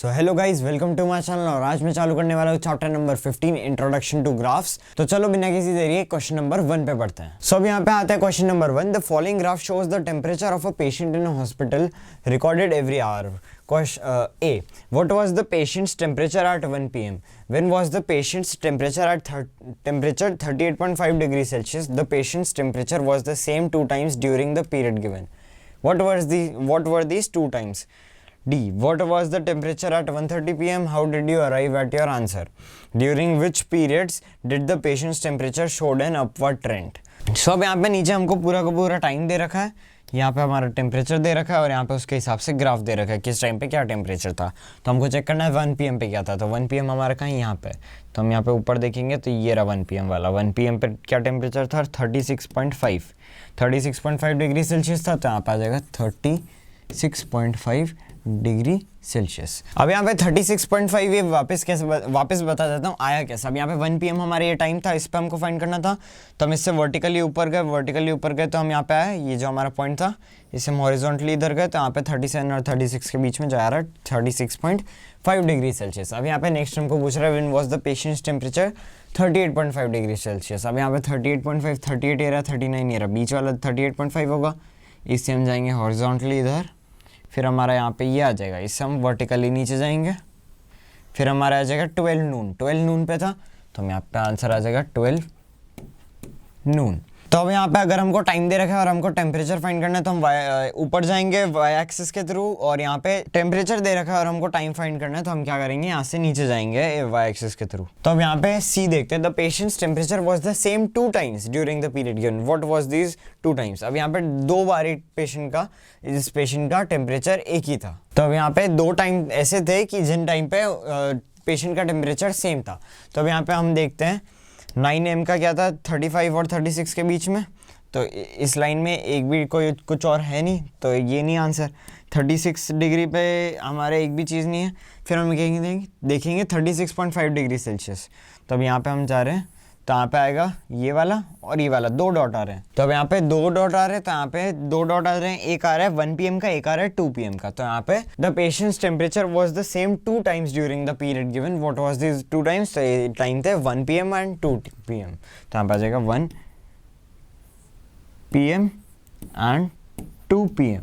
So hello guys, welcome to my channel. और आज मैं चालू करने वाला हूँ chapter number 15 introduction to graphs. तो चलो बिना किसी देरी क्वेश्चन नंबर 1 पे पढ़ते हैं। सो अब यहाँ पे आता है question number 1। The following graph shows the temperature of a patient in a hospital recorded every hour. A. What was the patient's temperature at 1 p.m.? When was the patient's temperature at temperature 38.5 degrees Celsius? The patient's temperature was the same 2 times during the period given. What were these 2 times? D. What was the temperature at 1:30 p.m.? How did you arrive at your answer? During which periods did the patient's temperature showed an upward trend? So अब यहाँ पे नीचे हमको पूरा का पूरा time दे रखा है, यहाँ पे हमारा टेम्परेचर दे रखा है और यहाँ पे उसके हिसाब से ग्राफ दे रखा है किस टाइम पे क्या टेम्परेचर था। तो हमको चेक करना है 1 PM पे क्या था। तो 1 PM हमारा कहाँ, यहाँ पे। तो हम यहाँ पे ऊपर देखेंगे तो ये रहा 1 PM वाला। 1 PM पे क्या टेम्परेचर था? 36.5 डिग्री सेल्सियस था। तो यहाँ पे आ जाएगा 36.5 डिग्री सेल्सियस। अब यहाँ पे 36.5 ये वापस बता देता हूँ आया कैसे। अब यहाँ पे 1 PM हमारे ये टाइम था, इस पे हमको फाइंड करना था। तो हम इससे वर्टिकली ऊपर गए तो हम यहाँ पे आए, ये जो हमारा पॉइंट था इससे हम हॉरिजॉन्टली इधर गए तो यहाँ पे 37 और 36 के बीच में जा रहा है 36.5 डिग्री सेल्सियस। अब यहाँ पे नेक्स्ट हमको पूछ रहा है when was the patients temperature 38.5 degree Celsius. अब यहाँ पे 38.5, 38 ये रहा, 39 ये रहा, बीच वाला 38.5 होगा। इससे हम जाएंगे हॉरिजॉन्टली इधर, फिर हमारा यहाँ पे ये आ जाएगा, इससे हम वर्टिकली नीचे जाएंगे, फिर हमारा आ जाएगा 12 नून पे था। तो हम यहाँ पे आंसर आ जाएगा 12 नून। तो अब यहाँ पे अगर हमको टाइम दे रखा है और हमको टेम्परेचर फाइंड करना है तो हम ऊपर जाएंगे वाई एक्सिस के थ्रू, और यहाँ पे टेम्परेचर दे रखा है और हमको टाइम फाइंड करना है तो हम क्या करेंगे, यहाँ से नीचे जाएंगे वाई एक्सिस के थ्रू। तो अब यहाँ पे सी देखते हैं। The patients temperature was the same 2 times during the period given. What was these 2 times? अब यहाँ पे 2 बार इस पेशेंट का टेम्परेचर एक ही था। तो अब यहाँ पे 2 टाइम ऐसे थे कि जिन टाइम पे पेशेंट का टेम्परेचर सेम था। तो अब यहाँ पे हम देखते हैं 9 AM का क्या था, 35 और 36 के बीच में। तो इस लाइन में एक भी कोई कुछ और है नहीं, तो ये नहीं आंसर। 36 डिग्री पे हमारे एक भी चीज़ नहीं है। फिर हम देखेंगे 36.5 डिग्री सेल्सियस। तो अब यहाँ पे हम जा रहे हैं तो यहाँ पे आएगा ये वाला और ये वाला, 2 डॉट आ रहे हैं। तो अब यहाँ पे 2 डॉट आ रहे हैं, तो यहाँ पे 2 डॉट आ रहे हैं, एक आ रहा है 1 PM का, एक आ रहा है 2 PM का। तो यहाँ पे the patients temperature was the same 2 times during the period given. What was this 2 times? तो ये टाइम थे 1 PM एंड 2 PM। तो यहाँ पे आ जाएगा 1 PM एंड 2 PM।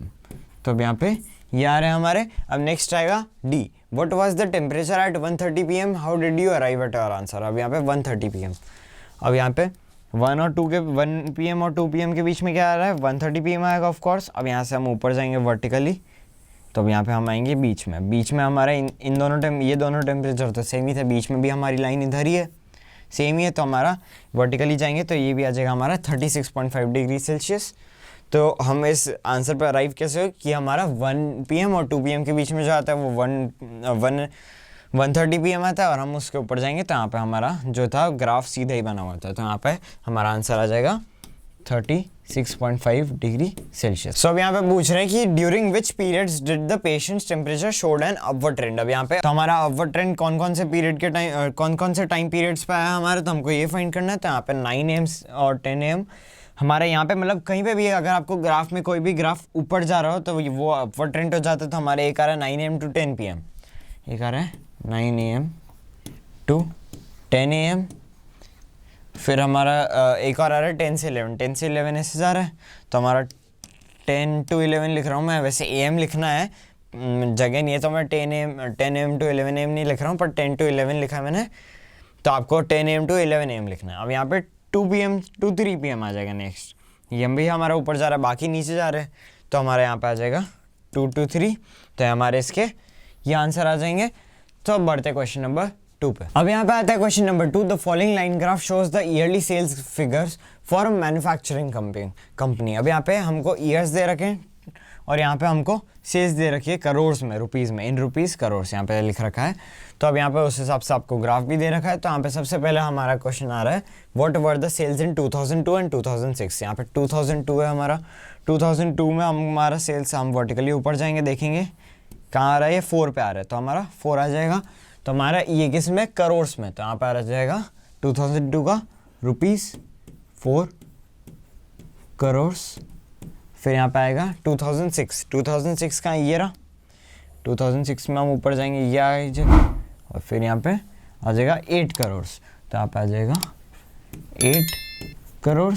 तो अब यहाँ पे ये आ रहे हैं हमारे। अब नेक्स्ट आएगा D. What was the temperature at 1:30 PM? How did you arrive at your answer? अब यहाँ पे 1:30 PM। अब यहाँ पे 1 PM और 2 PM के बीच में क्या आ रहा है? 1:30 PM आएगा ऑफ कोर्स। अब यहाँ से हम ऊपर जाएंगे वर्टिकली, तो अब यहाँ पे हम आएंगे बीच में हमारा इन दोनों ये दोनों टेम्परेचर तो सेम ही थे, बीच में भी हमारी लाइन इधर ही है, सेम ही है। तो हमारा वर्टिकली जाएंगे तो ये भी आ जाएगा हमारा 36.5 डिग्री सेल्सियस। तो हम इस आंसर पर अराइव कैसे हो कि हमारा 1 PM और 2 PM के बीच में जो आता है वो 1:30 PM आता है, और हम उसके ऊपर जाएंगे तो यहाँ पे हमारा जो था ग्राफ सीधा ही बना हुआ था। तो यहाँ पे हमारा आंसर आ जाएगा 36.5 डिग्री सेल्सियस। सो अब यहाँ पे पूछ रहे हैं कि during which periods did the patients temperature showed an upward trend. अब यहाँ पे तो हमारा अपवर्ड ट्रेंड कौन कौन से टाइम पीरियड्स पे आया हमारे, तो हमको ये फाइंड करना है। तो यहाँ पे 9 AM और 10 AM हमारे यहाँ पे, मतलब कहीं पे भी अगर आपको ग्राफ में कोई भी ग्राफ ऊपर जा रहा हो तो वो अपवर्ड ट्रेंड हो जाता है। तो हमारे एक आ रहा है 9 AM to 10 PM, एक आ रहा है 9 AM to 10 AM, फिर हमारा एक और आ रहा है 10 से 11 ऐसे जा रहा है। तो हमारा 10 to 11 लिख रहा हूँ मैं, वैसे AM लिखना है, जगह नहीं है तो मैं 10 AM to 11 AM नहीं लिख रहा हूँ, पर 10 to 11 लिखा है मैंने। तो आपको 10 AM to 11 AM लिखना है। अब यहाँ पे 2 PM to 3 PM आ जाएगा नेक्स्ट। ये भी हमारा ऊपर जा रहा है, बाकी नीचे जा रहे हैं। तो हमारे यहाँ पे आ जाएगा 2 to 3। तो हमारे इसके ये आंसर आ जाएंगे। तो अब बढ़ते क्वेश्चन नंबर 2 पे। अब यहाँ पे आता है question number 2। The following line graph shows the yearly sales figures for manufacturing company. अब यहाँ पे हमको ईयर्स दे रखे हैं और यहाँ पे हमको सेल्स दे रखी है करोड़ में, रुपीज़ में, इन रुपीज़ करोड़ यहाँ पे लिख रखा है। तो अब यहाँ पे उस हिसाब से आपको ग्राफ भी दे रखा है। तो यहाँ पे सबसे पहले हमारा क्वेश्चन आ रहा है what were the sales in 2002 and 2006। यहाँ पे 2002 है हमारा। 2002 में हमारा सेल्स, हम वर्टिकली ऊपर जाएंगे देखेंगे कहाँ आ रहा है, ये 4 पे आ रहा है। तो हमारा 4 आ जाएगा। तो हमारा ये किस में, करोड़ में। तो यहाँ पे आ जाएगा 2002 का ₹4 करोड़। फिर यहाँ पे आएगा 2006 का ये रहा 2006 में हम ऊपर जाएंगे, ये आ जाएगा, और फिर यहाँ पे आ जाएगा 8 करोड़, तो यहाँ पे आ जाएगा 8 करोड़।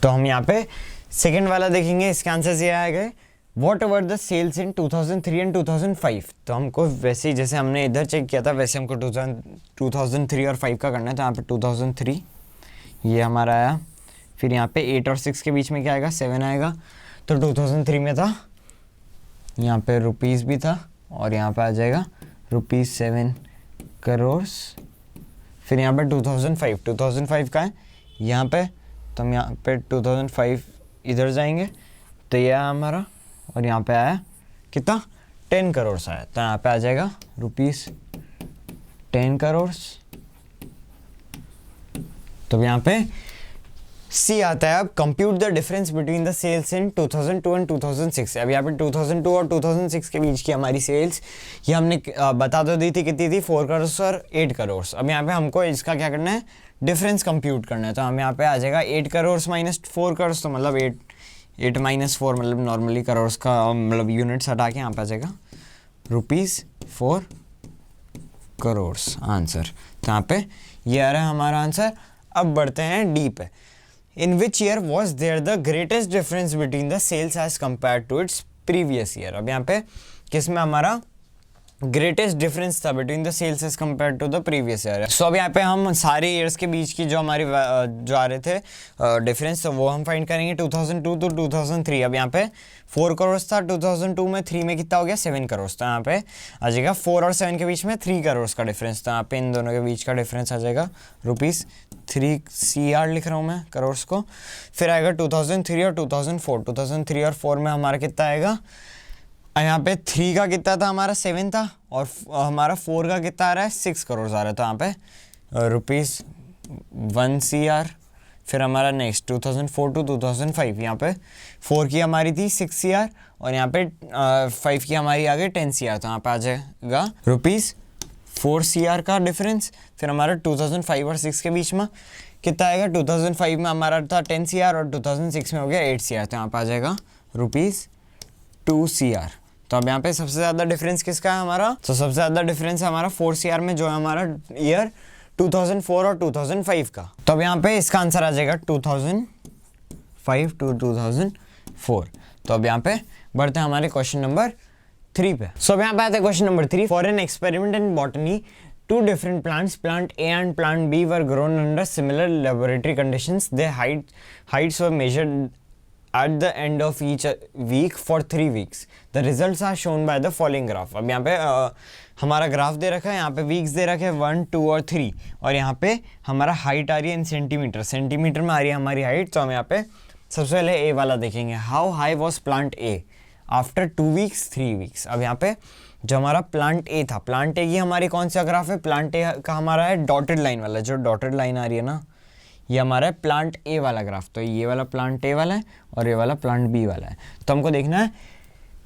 तो हम यहाँ पे सेकेंड वाला देखेंगे, इसके आंसर ये आएगा what were the sales in 2003 and 2005। तो हमको वैसे ही जैसे हमने इधर चेक किया था वैसे हमको 2003 और 5 का करना है। तो यहाँ पे 2003 ये हमारा आया, फिर यहाँ पे 8 और 6 के बीच में क्या आएगा, 7 आएगा। तो 2003 में था यहाँ पे रुपीज़ भी था, और यहाँ पे आ जाएगा ₹7 करोड़। फिर यहाँ पे 2005 का है यहाँ पे, तो हम यहाँ पे 2005 इधर जाएंगे, तो ये आया हमारा, और यहाँ पे आया कितना, 10 करोड़ आया। तो यहाँ पे आ जाएगा ₹10 करोड़। तो यहाँ पे सी आता है, अब compute the difference between the sales in 2002 and 2006। अब यहाँ पे 2002 और 2006 के बीच की हमारी सेल्स ये हमने बता दो दी थी, कितनी थी, 4 करोड़ और 8 करोड़। अब यहाँ पे हमको इसका क्या करना है, डिफरेंस कंप्यूट करना है। तो हम यहाँ पे आ जाएगा 8 करोड़ माइनस 4 करोड़, तो मतलब 8 माइनस 4 मतलब नॉर्मली करोड़ का मतलब यूनिट्स हटा के यहाँ पे आ जाएगा ₹4 करोड़ आंसर। तो यहाँ पे ये आ रहा है हमारा आंसर। अब बढ़ते हैं डी पे। In which year was there the greatest difference between the sales as compared to its previous year? अब यहाँ पे किस में हमारा ग्रेटेस्ट डिफरेंस था between the sales as compare to the previous year. So अब यहाँ पे हम सारे ईयर्स के बीच की जो हमारी जो आ रहे थे डिफरेंस, तो वो हम फाइंड करेंगे 2002 to 2003। अब यहाँ पे 4 करोड़ था 2002 में, 3 में कितना हो गया, 7 करोड़। तो यहाँ पे आ जाएगा 4 और 7 के बीच में 3 करोड़ का डिफरेंस। तो यहाँ पे इन दोनों के बीच का डिफरेंस आ जाएगा ₹3 CR लिख रहा हूँ मैं करोड़ को। फिर आएगा 2003 और 2004। 2003 और 4 में हमारा कितना आएगा, यहाँ पे 3 का कितना था हमारा, 7 था, और हमारा 4 का कितना आ रहा है, 6 करोड़ आ रहा है। तो यहाँ पे ₹1 CR। फिर हमारा नेक्स्ट 2004 to 2005, यहाँ पे 4 की हमारी थी 6 CR, और यहाँ पे 5 की हमारी आ गई 10 CR। तो यहाँ पे आ जाएगा ₹4 CR का डिफरेंस। फिर हमारा 2005 और 6 के बीच में कितना आएगा, 2005 में हमारा था 10 CR और 2006 में हो गया 8 CR। तो यहाँ पे आ जाएगा ₹2 CR। तो अब यहाँ पे सबसे ज़्यादा डिफरेंस किसका है हमारा, तो सबसे ज़्यादा डिफरेंस है हमारा 4 CR में, जो है हमारा ईयर 2004 और 2005 का। तो अब यहाँ पे इसका आंसर आ जाएगा 2005 to 2004। तो अब यहाँ पे बढ़ते हैं हमारे क्वेश्चन नंबर 3 पे। सो अब यहाँ पे आते हैं question number 3। For an experiment in botany, 2 different plants, plant A and plant B, were grown under similar laboratory conditions. Their heights were measured at the end of each week for 3 weeks. The results are shown by the following graph. अब यहाँ पे हमारा graph दे रखा है, यहाँ पे weeks दे रखे हैं 1, 2 और 3, और यहाँ पे हमारा हाइट आ रही है इन सेंटीमीटर में आ रही है हमारी हाइट। तो हम यहाँ पे सबसे पहले ए वाला देखेंगे, how high was plant A after 2 weeks 3 weeks. अब यहाँ पे जो हमारा प्लांट ए था, प्लांट ए की हमारी कौन सा ग्राफ है, प्लांट ए का हमारा है डॉटेड लाइन वाला, जो डॉटेड लाइन आ रही है ना, ये हमारा है प्लांट ए वाला ग्राफ। तो ये वाला प्लांट ए वाला है और ये वाला प्लांट बी वाला है। तो हमको देखना है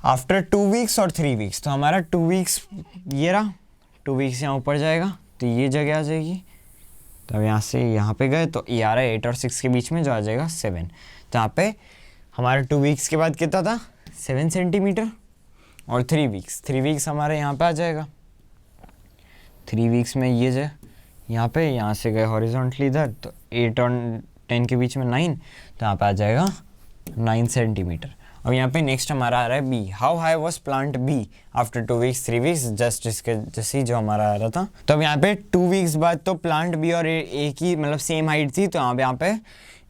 आफ्टर 2 वीक्स और 3 वीक्स। तो हमारा 2 वीक्स ये रहा, 2 वीक्स यहाँ ऊपर जाएगा तो ये जगह आ जाएगी। तो अब यहाँ से यहाँ पे गए तो ये आ रहा है 8 और 6 के बीच में, जो आ जाएगा 7। तो यहाँ पे हमारा 2 वीक्स के बाद कितना था, 7 सेंटीमीटर। और 3 वीक्स हमारे यहाँ पे आ जाएगा। 3 वीक्स में ये जो यहाँ पे, यहाँ से गए हॉरिजॉन्टली इधर, तो 8 और 10 के बीच में 9, तो यहाँ पे आ जाएगा 9 सेंटीमीटर। अब यहाँ पे नेक्स्ट हमारा आ रहा है B, how high was plant B after 2 weeks 3 weeks, just इसके जैसे ही जो हमारा आ रहा था। तो अब यहाँ पे 2 वीक्स बाद तो प्लांट बी और ए की मतलब सेम हाइट थी, तो अब यहाँ पे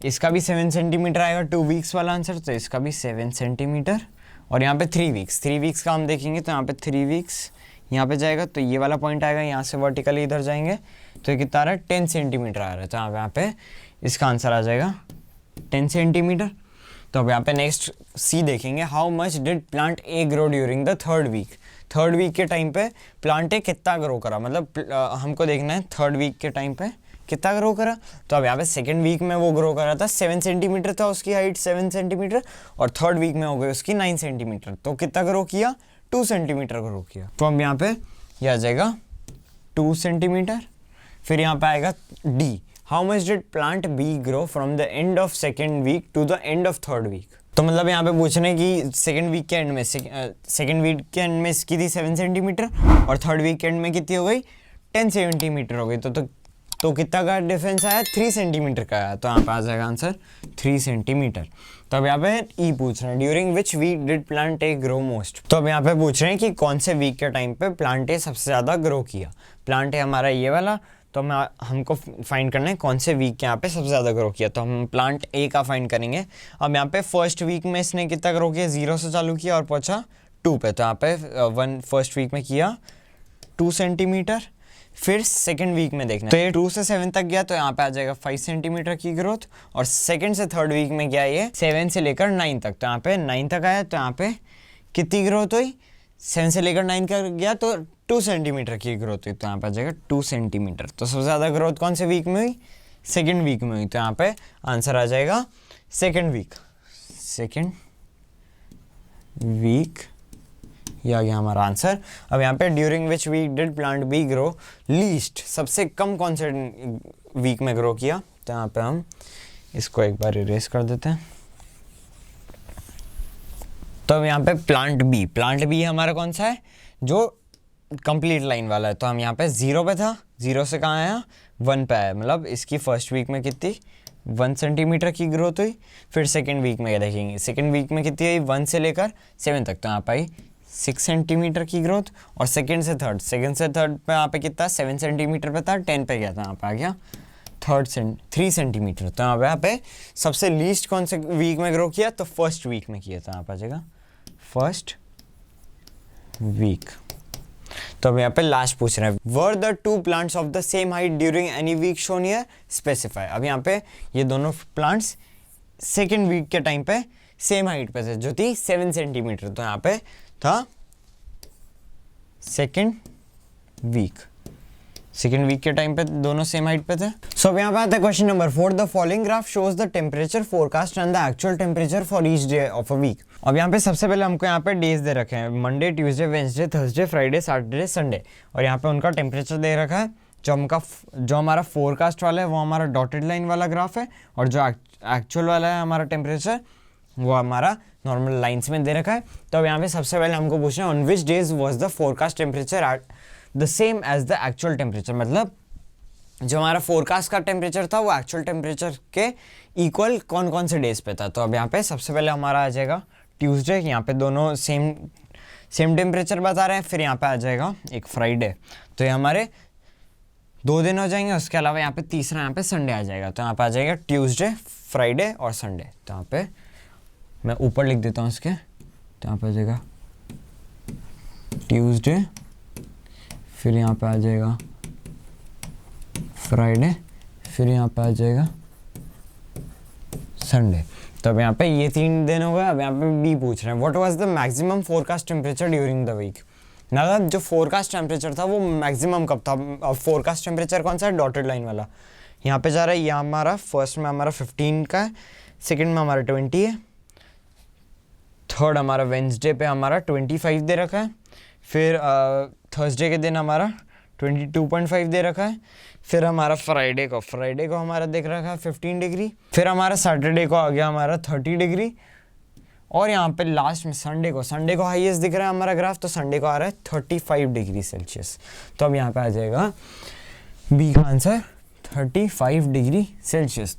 इसका भी 7 सेंटीमीटर आएगा 2 वीक्स वाला आंसर, तो इसका भी 7 सेंटीमीटर। और यहाँ पे 3 वीक्स का हम देखेंगे, तो यहाँ पे 3 वीक्स यहाँ पे जाएगा, तो ये वाला पॉइंट आएगा, यहाँ से वर्टिकली इधर जाएंगे तो ये कितना आ रहा है, 10 सेंटीमीटर आ रहा है। तो यहाँ पे इसका आंसर आ जाएगा 10 सेंटीमीटर। तो अब यहाँ पे नेक्स्ट सी देखेंगे, how much did plant A grow during the 3rd week. 3rd week के टाइम पे प्लांट ए कितना ग्रो करा, मतलब हमको देखना है 3rd वीक के टाइम पे कितना ग्रो करा। तो अब यहाँ पे 2nd वीक में वो ग्रो करा था 7 सेंटीमीटर था उसकी हाइट, 7 सेंटीमीटर, और 3rd वीक में हो गई उसकी 9 सेंटीमीटर। तो कितना ग्रो किया, 2 सेंटीमीटर ग्रो किया। तो अब यहाँ पे यह आ जाएगा 2 सेंटीमीटर। फिर यहाँ पे आएगा D, how much did plant B grow from the end of 2nd week to the end of 3rd week. तो मतलब यहाँ पे पूछ रहे हैं कि सेकंड वीक के एंड में इसकी थी 7 सेंटीमीटर और थर्ड वीक के एंड में कितनी हो गई 10 सेंटीमीटर हो गई। तो कितना का डिफरेंस आया 3 सेंटीमीटर का आया। तो यहाँ पे आ जाएगा आंसर 3 सेंटीमीटर। तो अब यहाँ पे ई पूछ रहे हैं during which week did plant A grow most. तो अब यहाँ पे पूछ रहे हैं कि कौन से वीक के टाइम पे प्लांट ए सबसे ज़्यादा ग्रो किया। प्लांट ए हमारा ये वाला, तो हमको फाइंड करना है कौन से वीक के यहाँ पे सबसे ज़्यादा ग्रो किया। तो हम प्लांट ए का फाइंड करेंगे। अब यहाँ पे फर्स्ट वीक में इसने कितना ग्रो किया, 0 से चालू किया और पहुँचा 2 पे। तो यहाँ पे फर्स्ट वीक में किया 2 सेंटीमीटर। फिर सेकंड वीक में देखना तो ये 2 से 7 तक गया, तो यहाँ पे आ जाएगा 5 सेंटीमीटर की ग्रोथ। और सेकंड से थर्ड वीक में गया ये 7 से लेकर 9 तक, तो यहाँ पे 9 तक आया। तो यहाँ पे कितनी ग्रोथ हुई, 7 से लेकर 9 का गया तो 2 सेंटीमीटर की ग्रोथ हुई। तो यहाँ पे आ जाएगा 2 सेंटीमीटर। तो सबसे ज़्यादा ग्रोथ कौन से वीक में हुई, सेकेंड वीक में हुई। तो यहाँ पे आंसर आ जाएगा सेकेंड वीक, ये आ गया हमारा आंसर। अब यहाँ पे during which week did plant B grow least, सबसे कम कौन से वीक में ग्रो किया। तो यहाँ पे हम इसको एक बार इरेज कर देते हैं। तो अब यहाँ पे प्लांट बी हमारा कौन सा है, जो कंप्लीट लाइन वाला है। तो हम यहाँ पे 0 पे था, 0 से कहाँ आया 1 पे आया, मतलब इसकी फर्स्ट वीक में कितनी 1 सेंटीमीटर की ग्रोथ हुई। फिर सेकेंड वीक में देखेंगे, सेकेंड वीक में कितनी हुई 1 से लेकर 7 तक, तो यहाँ पे आई 6 सेंटीमीटर की ग्रोथ। और सेकेंड से थर्ड पे यहाँ पे कितना 7 सेंटीमीटर पे था, 10 पे गया था, यहाँ पे आ गया 3 सेंटीमीटर। तो यहाँ पे सबसे लीस्ट कौन से वीक में ग्रो किया, तो फर्स्ट वीक में किया था। यहाँ पे आ जाएगा फर्स्ट वीक। तो अब यहाँ पे लास्ट पूछ रहे हैं were the 2 plants of the same height during any week shown here specify. अब यहाँ पे ये दोनों प्लांट्स सेकेंड वीक के टाइम पे सेम हाइट पे थे, जो थी 7 सेंटीमीटर। तो यहाँ पे था सेकेंड वीक के टाइम पे दोनों सेम हाइट पे थे। सो अब यहाँ पे आता है question number 4, the following graph shows the temperature forecast and the actual temperature for each day of a week. अब यहाँ पे सबसे पहले हमको यहाँ पे डेज दे रखे हैं, Monday, Tuesday, Wednesday, Thursday, Friday, Saturday, Sunday. और यहाँ पे उनका टेम्परेचर दे रखा है। जो हमारा फोरकास्ट वाला है वो हमारा डॉटेड लाइन वाला ग्राफ है, और जो एक्चुअल वाला है हमारा टेम्परेचर वो हमारा नॉर्मल लाइंस में दे रखा है। तो अब यहाँ पे सबसे पहले हमको पूछना है on which days was the forecast temperature at the same as the actual temperature, मतलब जो हमारा फोरकास्ट का टेम्परेचर था वो एक्चुअल टेम्परेचर के इक्वल कौन कौन से डेज पे था। तो अब यहाँ पे सबसे पहले हमारा आ जाएगा ट्यूसडे, यहाँ पे दोनों सेम टेम्परेचर बता रहे हैं। फिर यहाँ पे आ जाएगा एक फ्राइडे, तो ये हमारे 2 दिन हो जाएंगे। उसके अलावा यहाँ पे तीसरा यहाँ पे संडे आ जाएगा। तो यहाँ पे आ जाएगा ट्यूसडे, फ्राइडे और संडे। तो यहाँ पे मैं ऊपर लिख देता हूँ इसके, तो यहाँ पे आ जाएगा ट्यूसडे, फिर यहाँ पे आ जाएगा फ्राइडे, फिर यहाँ पे आ जाएगा संडे। तो अब यहाँ पे ये 3 दिन हो गए। अब यहाँ पे बी पूछ रहे हैं what was the maximum forecast temperature during the week. मतलब जो फोरकास्ट टेम्परेचर था वो मैक्सिमम कब था। अब फोरकास्ट टेम्परेचर कौन सा है, डॉटेड लाइन वाला यहाँ पे जा रहा है। ये हमारा फर्स्ट में हमारा 15 का है, सेकेंड में हमारा 20 है, थर्ड हमारा वेडनेसडे पे हमारा 25 दे रखा है, फिर थर्सडे के दिन हमारा 22.5 दे रखा है, फिर हमारा फ्राइडे को हमारा देख रखा है 15 डिग्री, फिर हमारा सैटरडे को आ गया हमारा 30 डिग्री, और यहाँ पे लास्ट में संडे को हाईएस्ट दिख रहा है हमारा ग्राफ, तो संडे को आ रहा है 35 डिग्री सेल्सियस। तो अब यहाँ पे आ जाएगा बी का आंसर 35 डिग्री सेल्सियस।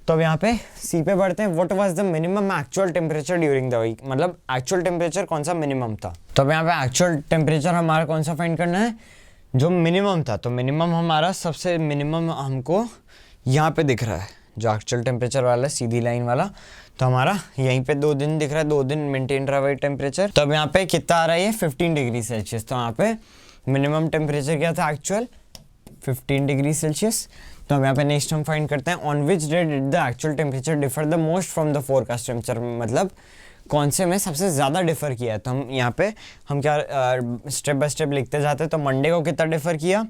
तो अब यहाँ पे सी पे बढ़ते हैं what was the minimum actual temperature during the week, मतलब एक्चुअल टेम्परेचर कौन सा मिनिमम था। तो अब यहाँ पे एक्चुअल टेम्परेचर हमारा कौन सा फाइंड करना है, जो मिनिमम था। तो मिनिमम हमारा सबसे मिनिमम हमको यहाँ पे दिख रहा है, जो एक्चुअल टेम्परेचर वाला है सीधी लाइन वाला। तो हमारा यहीं पे 2 दिन दिख रहा है, 2 दिन मेंटेन रहा है टेम्परेचर। तो अब यहाँ पे कितना आ रहा है, ये 15 डिग्री सेल्सियस। तो यहाँ पे मिनिमम टेम्परेचर क्या था एक्चुअल, 15 डिग्री सेल्सियस। तो अब यहाँ पे नेक्स्ट हम फाइंड करते हैं on which day did the actual temperature differ the most from the forecast temperature, मतलब कौन से में सबसे ज़्यादा डिफर किया है। तो हम यहाँ पे क्या स्टेप बाय स्टेप लिखते जाते हैं। तो मंडे को कितना डिफर किया,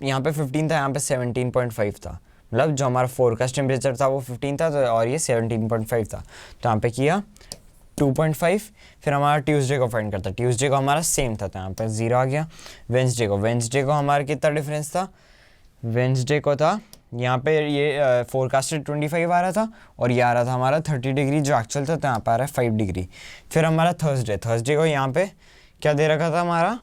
यहाँ पे 15 था, यहाँ पे 17.5 था, मतलब जो हमारा फोरकास्ट टेम्परेचर था वो 15 था, तो और ये 17.5 था। तो यहाँ पे किया 2.5। फिर हमारा ट्यूसडे को फाइंड करता, ट्यूसडे को हमारा सेम था, तो यहाँ पे 0 आ गया। वेडनेसडे को हमारा कितना डिफरेंस था, वेडनेसडे को था यहाँ पे ये फोरकास्टेड 25 आ रहा था और ये आ रहा था हमारा 30 डिग्री जो एक्चुअल था, तो यहाँ पे आ रहा है 5 डिग्री। फिर हमारा थर्सडे को यहाँ पे क्या दे रखा था, हमारा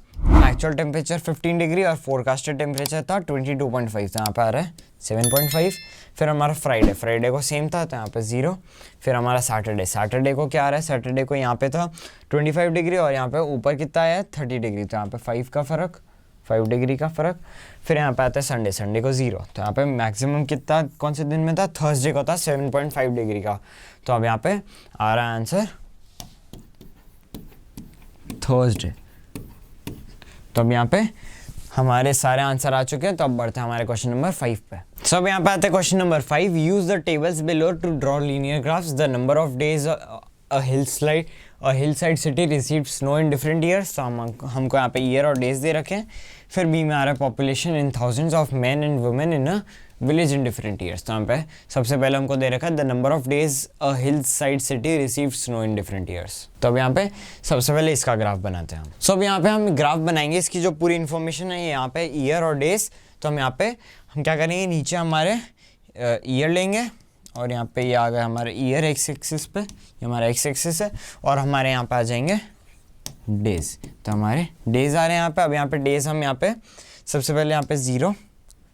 एक्चुअल टेम्परेचर 15 डिग्री और फोरकास्टेड टेम्परेचर था 22.5, तो यहाँ पे आ रहा है 7.5। फिर हमारा फ्राइडे को सेम था, तो यहाँ पे 0। फिर हमारा सैटरडे को क्या आ रहा है, सैटरडे को यहाँ पे था 25 डिग्री और यहाँ पे ऊपर कितना आया है 30 डिग्री, तो यहाँ पे 5 डिग्री का फ़र्क। फिर यहाँ पे आता है संडे को 0, तो यहाँ पे मैक्सिमम कितना कौन से दिन में था, थर्सडे को था 7.5 डिग्री का। तो अब यहाँ पे आ रहा है आंसर थर्सडे। तो अब यहाँ पे हमारे सारे आंसर आ चुके हैं, तो अब बढ़ते हैं हमारे क्वेश्चन नंबर 5 पे। सो अब यहाँ पे आते हैं question number 5। Use the tables below to draw linear graphs. The number of days a hillside city received snow in different years। तो हमको यहाँ पे ईयर और डेज दे रखे हैं। फिर बी में आ रहा है population in thousands of man and women in a village in different years. तो यहाँ पे सबसे पहले हमको दे रखा है the number of days a hill side city received snow in different years. तो अब यहाँ पे सबसे पहले इसका ग्राफ बनाते हैं हम। सो अब यहाँ पे हम ग्राफ बनाएंगे, इसकी जो पूरी इन्फॉर्मेशन है यहाँ पे ईयर और डेज। तो हम यहाँ पे हम क्या करेंगे, नीचे हमारे ईयर लेंगे और यहाँ पे ये आ गया हमारे ईयर एक्स एक्सिस पे, ये हमारा एक्स एक्सिस है, और हमारे यहाँ पे आ जाएंगे डेज। तो हमारे डेज आ रहे हैं यहाँ पे। अब यहाँ पे डेज हम यहाँ पे सबसे पहले यहाँ पे 0,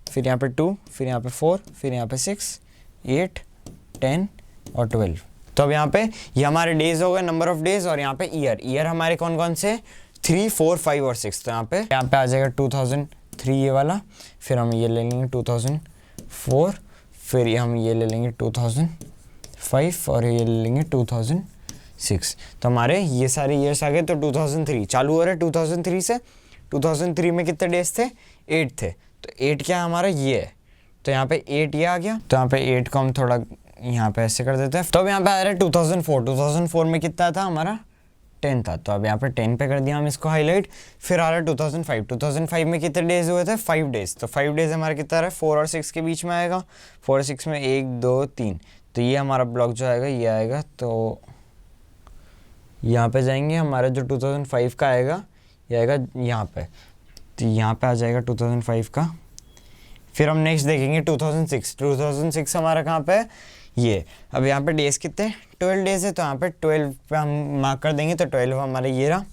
फिर यहाँ पे 2, फिर यहाँ पे 4, फिर यहाँ पे 6, 8, 10 और 12। तो अब यहाँ पे ये हमारे डेज हो गए, नंबर ऑफ डेज। और यहाँ पे ईयर हमारे कौन कौन से, 3, 4, 5 और 6। तो यहाँ पे आ जाएगा 2003 ये वाला, फिर हम ये ले लेंगे 2004, फिर हम ये ले लेंगे 2005 और ये ले लेंगे 2006। तो हमारे ये सारे ईयर्स आ गए। तो 2003 चालू हो रहा है 2003 से। 2003 में कितने डेज थे, 8 थे। तो 8 क्या हमारा ये है, तो यहाँ पे 8 ये आ गया। तो यहाँ पे 8 को हम थोड़ा यहाँ पे ऐसे कर देते हैं। तो अब यहाँ पे आ रहा है 2004 में कितना था हमारा, 10 था। तो अब यहाँ पे 10 पे कर दिया हम इसको हाईलाइट। फिर आ रहा है 2005 में कितने डेज हुए थे, 5 डेज। तो 5 डेज हमारा कितना आ रहा है, 4 और 6 के बीच में आएगा। 4 और 6 में 1, 2, 3। तो ये हमारा ब्लॉक जो आएगा ये आएगा। तो यहाँ पे जाएंगे, हमारा जो 2005 का आएगा ये आएगा यहाँ पे। तो यहाँ पे आ जाएगा 2005 का। फिर हम नेक्स्ट देखेंगे 2006 हमारा कहाँ पे है, ये। अब यहाँ पे डेज कितने, 12 डेज है। तो यहाँ पे 12 पे हम मार्क कर देंगे। तो 12 हमारे ये रहा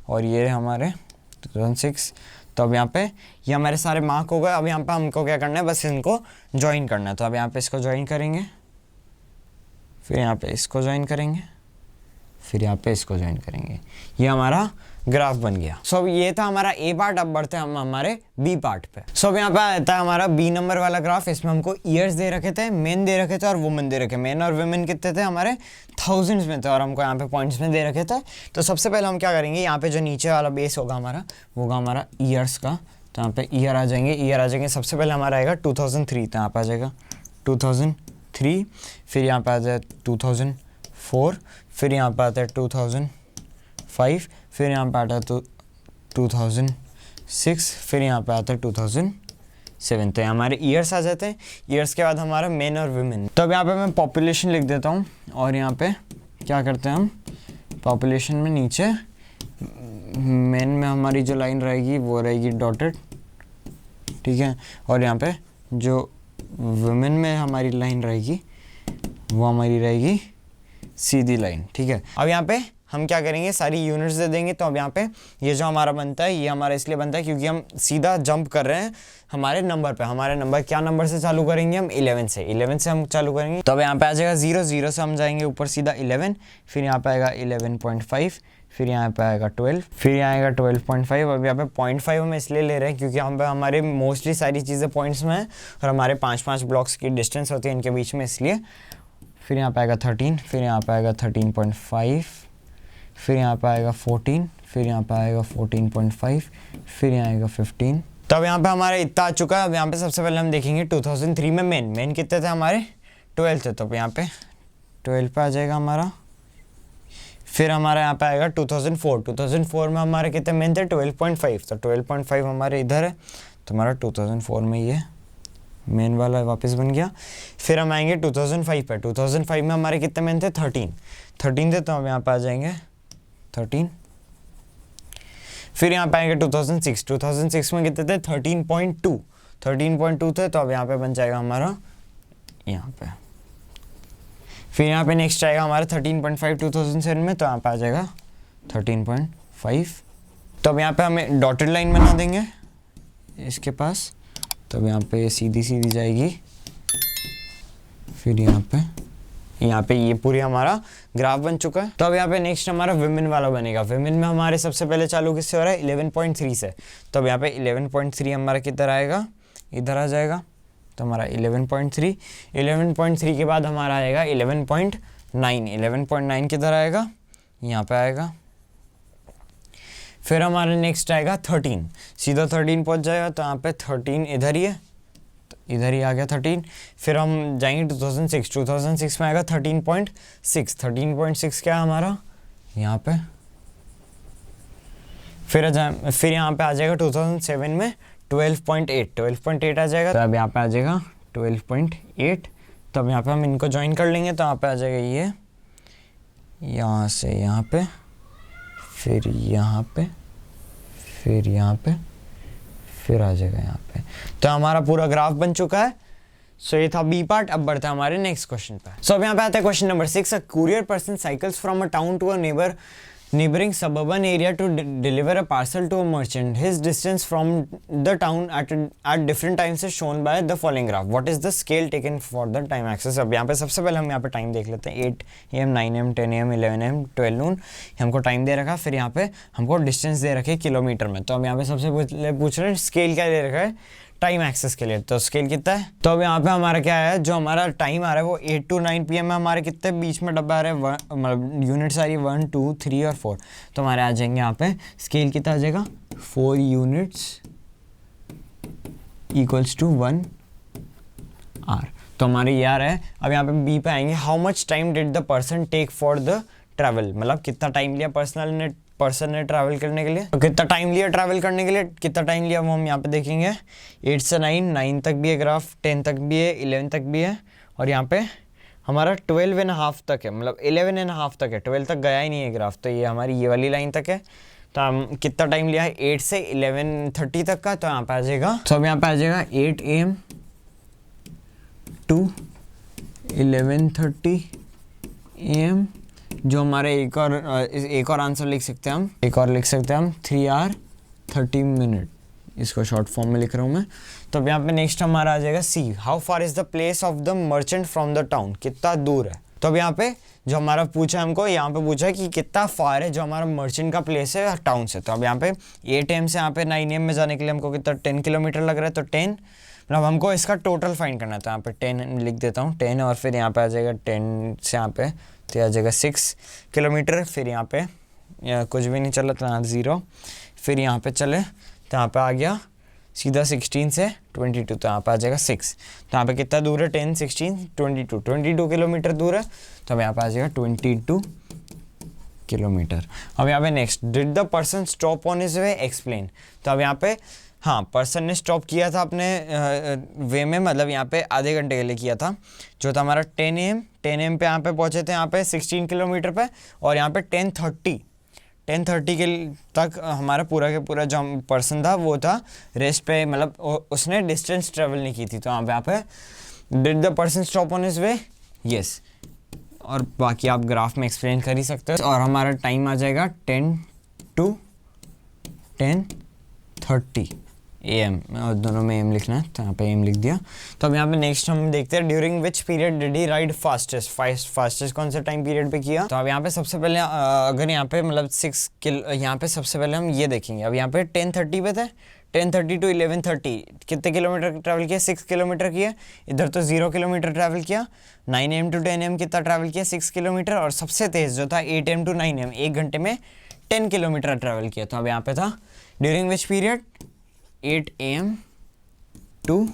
और ये रहे हमारे 2006। तो अब यहाँ पे ये हमारे सारे मार्क हो गए। अब यहाँ पे हमको क्या करना है, बस इनको ज्वाइन करना है। तो अब यहाँ पे इसको ज्वाइन करेंगे, फिर यहाँ पे इसको ज्वाइन करेंगे, फिर यहाँ पे इसको ज्वाइन करेंगे। ये हमारा ग्राफ बन गया। सो अब ये था हमारा ए पार्ट। अब बढ़ते हैं हम हमारे बी पार्ट पे। सो अब यहाँ पे आता है हमारा बी नंबर वाला ग्राफ। इसमें हमको ईयर्स दे रखे थे, मेन दे रखे थे और वुमेन दे रखे। मेन और वुमेन कितने थे हमारे, थाउजेंड्स में थे और हमको यहाँ पे पॉइंट्स में दे रखे थे। तो सबसे पहले हम क्या करेंगे, यहाँ पे जो नीचे वाला बेस होगा हमारा, वो होगा हमारा ईयर्स का। तो यहाँ पे ईयर आ जाएंगे। सबसे पहले हमारा आएगा 2003। तो यहाँ पे आ जाएगा 2003, फिर यहाँ पे आ जाए 2004, फिर यहाँ पे आता है 2005, फिर यहाँ पे आता है 2006, फिर यहाँ पे आता है 2007। तो हमारे ईयर्स आ जाते हैं। ईयर्स के बाद हमारा मेन और वुमेन। तो अब यहाँ पे मैं पॉपुलेशन लिख देता हूँ और यहाँ पे क्या करते हैं हम, पॉपुलेशन में नीचे मेन में हमारी जो लाइन रहेगी वो रहेगी डॉटेड, ठीक है। और यहाँ पे जो वुमेन में हमारी लाइन रहेगी वो हमारी रहेगी सीधी लाइन, ठीक है। अब यहाँ पे हम क्या करेंगे, सारी यूनिट्स दे देंगे। तो अब यहाँ पे ये जो हमारा बनता है, ये हमारा इसलिए बनता है क्योंकि हम सीधा जंप कर रहे हैं हमारे नंबर पे। हमारे नंबर क्या नंबर से चालू करेंगे हम, 11 से हम चालू करेंगे। तो अब यहाँ पे आ जाएगा 0 से हम जाएंगे ऊपर सीधा 11, फिर यहाँ पे आएगा 11.5, फिर यहाँ पे आएगा 12, फिर यहाँ आएगा 12.5। अब यहाँ पे 0.5 हम इसलिए ले रहे हैं क्योंकि हम पे हमारे मोस्टली सारी चीज़ें पॉइंट्स में हैं और हमारे 5-5 ब्लॉक्स की डिस्टेंस होती है इनके बीच में, इसलिए। फिर यहाँ पे आएगा 13, फिर यहाँ पे आएगा 13.5, फिर यहाँ पे आएगा 14, फिर यहाँ पे आएगा 14.5, फिर यहाँ आएगा 15। तो अब यहाँ पे हमारा इतना आ चुका है। अब यहाँ पे सबसे पहले हम देखेंगे 2003 में मेन कितने थे हमारे, 12 थे। तो अब यहाँ पे 12 पे आ जाएगा हमारा। फिर हमारा यहाँ पे आएगा 2004 में हमारे कितने मेन थे, 12.5। तो 12.5 हमारे इधर है। तो हमारा 2004 में ये मेन वाला वापस बन गया। फिर हम आएंगे 2005 पे। 2005 में हमारे कितने मेन थे, 13 थे। तो हम यहाँ पे आ जाएंगे 13। फिर यहाँ पे आएंगे 2006 में कितने थे, 13.2। 13.2 थे, तो अब यहाँ पे बन जाएगा हमारा यहाँ पे। फिर यहाँ पे नेक्स्ट आएगा हमारा 13.5 2007 में, तो यहाँ पे आ जाएगा 13.5। तो अब यहाँ पे हमें डॉटेड लाइन बना देंगे इसके पास, तो अब यहाँ पे सीधी सीधी जाएगी। फिर यहाँ पे ये पूरी हमारा ग्राफ बन चुका है। तो अब यहाँ पे नेक्स्ट हमारा विमेन वाला बनेगा। विमेन में हमारे सबसे पहले चालू किससे हो रहा है? 11.3 से। तो अब यहाँ पे 11.3 हमारा किधर आएगा? इधर आ जाएगा। तो हमारा 11.3 के बाद हमारा आएगा 11.9। 11.9 किधर आएगा? यहाँ पे आएगा। फिर हमारा नेक्स्ट आएगा 13, सीधा 13 पहुँच जाएगा। तो यहाँ पे 13 इधर ही है, तो इधर ही आ गया 13। फिर हम जाएंगे 2006 में आएगा 13.6। 13.6 क्या है हमारा? यहाँ पे। फिर यहाँ पे आ जाएगा 2007 में 12.8 आ जाएगा। तो अब यहाँ पे आ जाएगा 12.8। तो अब यहाँ पे हम इनको ज्वाइन कर लेंगे। तो यहाँ पे आ जाएगा ये, यहाँ से यहाँ पे, फिर यहाँ पे, फिर यहाँ पे, फिर आ जाएगा यहाँ पे। तो हमारा पूरा ग्राफ बन चुका है। सो ये था बी पार्ट। अब बढ़ते हैं हमारे नेक्स्ट क्वेश्चन पे। सो अब यहाँ पे आता है question number 6। A courier person cycles from a town to a neighboring suburban area to deliver a parcel to a merchant. His distance from the town at different times is shown by the following graph. What is the scale taken for the time axis? अब यहाँ पे सबसे पहले हम यहाँ पे time देख लेते हैं। 8 AM, 9 AM, 10 AM, 11 AM, 12 noon हमको टाइम दे रखा है। फिर यहाँ पे हमको डिस्टेंस दे रखे किलोमीटर में। तो हम यहाँ पे सबसे पहले पूछ रहे हैं स्केल क्या दे रखा है टाइम एक्सेस के लिए। तो स्केल कितना है? तो अब यहाँ पे हमारा क्या है, जो हमारा टाइम आ रहा है वो 8 to 9 PM में हमारे कितने बीच में डब्बा आ रहे हैं, मतलब यूनिट्स आ रही है 1, 2, 3 और 4। तो हमारे आ जाएंगे यहाँ पे स्केल कितना आ जाएगा 4 यूनिट्स इक्वल्स टू 1 आर। तो हमारे ये आ रहा है। अब यहाँ पे बी पे आएंगे। How much time did the person take for the travel, मतलब कितना टाइम लिया पर्सन ने ट्रैवल करने के लिए। तो कितना टाइम लिया ट्रैवल करने के लिए, कितना टाइम लिया वो हम यहाँ पे देखेंगे। 8 से 9 तक भी है ग्राफ, 10 तक भी है, 11 तक भी है, और यहाँ पे हमारा 12.5 तक है, मतलब 11.5 तक है। 12 तक गया ही नहीं है ग्राफ। तो ये हमारी ये वाली लाइन तक है। तो हम कितना टाइम लिया है 8 से 11:30 तक का। तो यहाँ पे आ जाएगा, तो अब यहाँ पे आ जाएगा 8 AM to 11:30 AM। जो हमारे एक और आंसर लिख सकते हैं हम, 3 hour 30 minute। इसको शॉर्ट फॉर्म में लिख रहा हूँ मैं। तो अब यहाँ पे नेक्स्ट हमारा आ जाएगा C. How far is the place of the merchant from the town, कितना दूर है। तो अब यहाँ पे जो हमारा पूछा हमको, यहाँ पे पूछा कि कितना फार है जो हमारा मर्चेंट का प्लेस है टाउन से। तो अब यहाँ पे 8 AM से यहाँ पे 9 AM में जाने के लिए हमको कितना 10 किलोमीटर लग रहा है। तो 10, मतलब हमको इसका टोटल फाइंड करना है। तो यहाँ पे 10 लिख देता हूँ 10, और फिर यहाँ पे आ जाएगा 10 से यहाँ पे तो आ जाएगा 6 किलोमीटर। फिर यहाँ पे कुछ भी नहीं चला तो यहाँ 0। फिर यहाँ पे चले तो यहाँ पे आ गया सीधा 16 से 22। तो यहाँ पे आ जाएगा 6। तो यहाँ पे कितना दूर है 10, 16, 22 किलोमीटर दूर है। तो अब यहाँ पे आ जाएगा 22 किलोमीटर। अब यहाँ पे next, did the person stop on his way explain. तो अब यहाँ पे हाँ, पर्सन ने स्टॉप किया था अपने वे में, मतलब यहाँ पे आधे घंटे के लिए किया था। जो था हमारा 10 AM पे यहाँ पे पहुँचे थे यहाँ पे 16 किलोमीटर पे, और यहाँ पे 10:30 के तक हमारा पूरा के पूरा जो पर्सन था वो था रेस्ट पे, मतलब उसने डिस्टेंस ट्रेवल नहीं की थी। तो यहाँ पे did the person stop on his way, yes. और बाकी आप ग्राफ में एक्सप्लेन कर ही सकते हो। और हमारा टाइम आ जाएगा 10 to 10:30 AM, और दोनों में एम लिखना है। तो यहाँ पे एम लिख दिया। तो अब यहाँ पे नेक्स्ट हम देखते हैं during which period did he ride fastest कौन से टाइम पीरियड पे किया। तो अब यहाँ पे सबसे पहले अगर यहाँ पे मतलब 6 किलो, यहाँ पे सबसे पहले हम ये देखेंगे। अब यहाँ पे 10:30 पे थे, 10:30 to 11:30 कितने किलोमीटर ट्रैवल किया? 6 किलोमीटर किया। इधर तो 0 किलोमीटर ट्रैवल किया। 9 AM to 10 AM कितना ट्रैवल किया? 6 किलोमीटर। और सबसे तेज़ जो था 8 AM to 9 AM, 1 घंटे में 10 किलोमीटर ट्रैवल किया। तो अब यहाँ पे था during which period 8 AM to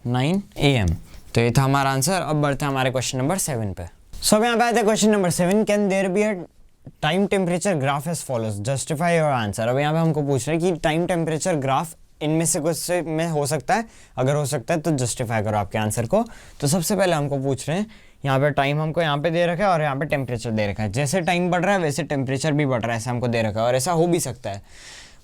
9 AM। तो ये था हमारा आंसर। अब बढ़ते हैं हमारे क्वेश्चन नंबर 7 पे। सो अब यहाँ पे आते हैं question number 7। Can there be a time temperature graph as follows, justify your answer. अब यहाँ पे हमको पूछ रहे हैं कि टाइम टेम्परेचर ग्राफ इनमें से कुछ से में हो सकता है, अगर हो सकता है तो जस्टिफाई करो आपके आंसर को। तो सबसे पहले हमको पूछ रहे हैं, यहाँ पे टाइम हमको यहाँ पे दे रखा है और यहाँ पे टेम्परेचर दे रखा है। जैसे टाइम बढ़ रहा है वैसे टेम्परेचर भी बढ़ रहा है, ऐसा हमको दे रखा है। और ऐसा हो भी सकता है,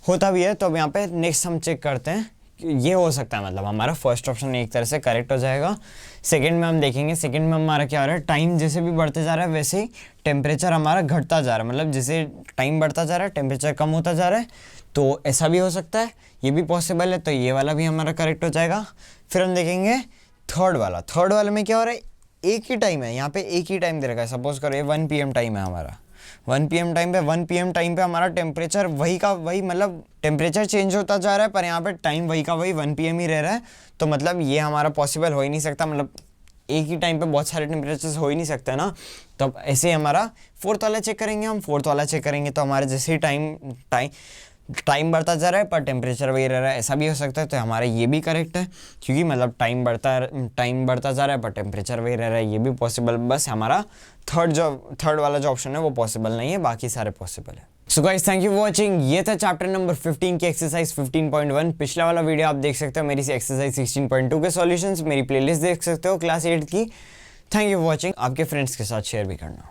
होता भी है। तो अब यहाँ पे नेक्स्ट हम चेक करते हैं ये हो सकता है, मतलब हमारा फर्स्ट ऑप्शन एक तरह से करेक्ट हो जाएगा। सेकंड में हम देखेंगे, सेकंड में हमारा क्या हो रहा है, टाइम जैसे भी बढ़ते जा रहा है वैसे ही टेम्परेचर हमारा घटता जा रहा है, मतलब जैसे टाइम बढ़ता जा रहा है टेम्परेचर कम होता जा रहा है, तो ऐसा भी हो सकता है, ये भी पॉसिबल है, तो ये वाला भी हमारा करेक्ट हो जाएगा। फिर हम देखेंगे थर्ड वाले में क्या हो रहा है, एक ही टाइम है, यहाँ पे एक ही टाइम दे रखा है, सपोज करो ये 1 PM टाइम है हमारा, 1 PM टाइम पे हमारा टेम्परेचर वही का वही, मतलब टेम्परेचर चेंज होता जा रहा है पर यहाँ पे टाइम वही का वही 1 PM ही रह रहा है, तो मतलब ये हमारा पॉसिबल हो ही नहीं सकता, मतलब एक ही टाइम पे बहुत सारे टेम्परेचर्स हो ही नहीं सकते ना। तो अब ऐसे हमारा फोर्थ वाला चेक करेंगे, हम फोर्थ वाला चेक करेंगे तो हमारे जैसे ही टाइम बढ़ता जा रहा है पर टेम्परेचर वही रह रहा है, ऐसा भी हो सकता है, तो हमारा ये भी करेक्ट है, क्योंकि मतलब टाइम बढ़ता जा रहा है पर टेम्परेचर वही रह रहा है, ये भी पॉसिबल, बस हमारा थर्ड वाला जो ऑप्शन है वो पॉसिबल नहीं है, बाकी सारे पॉसिबल है। So guys thank you for watching, ये था चैप्टर नंबर 15 की एक्सरसाइज 15.1। पिछला वाला वीडियो आप देख सकते हो मेरी एक्सरसाइज 16.2 के सॉल्यूशंस, मेरी प्लेलिस्ट देख सकते हो क्लास 8 की। थैंक यू फॉर वॉचिंग, आपके फ्रेंड्स के साथ शेयर भी करना।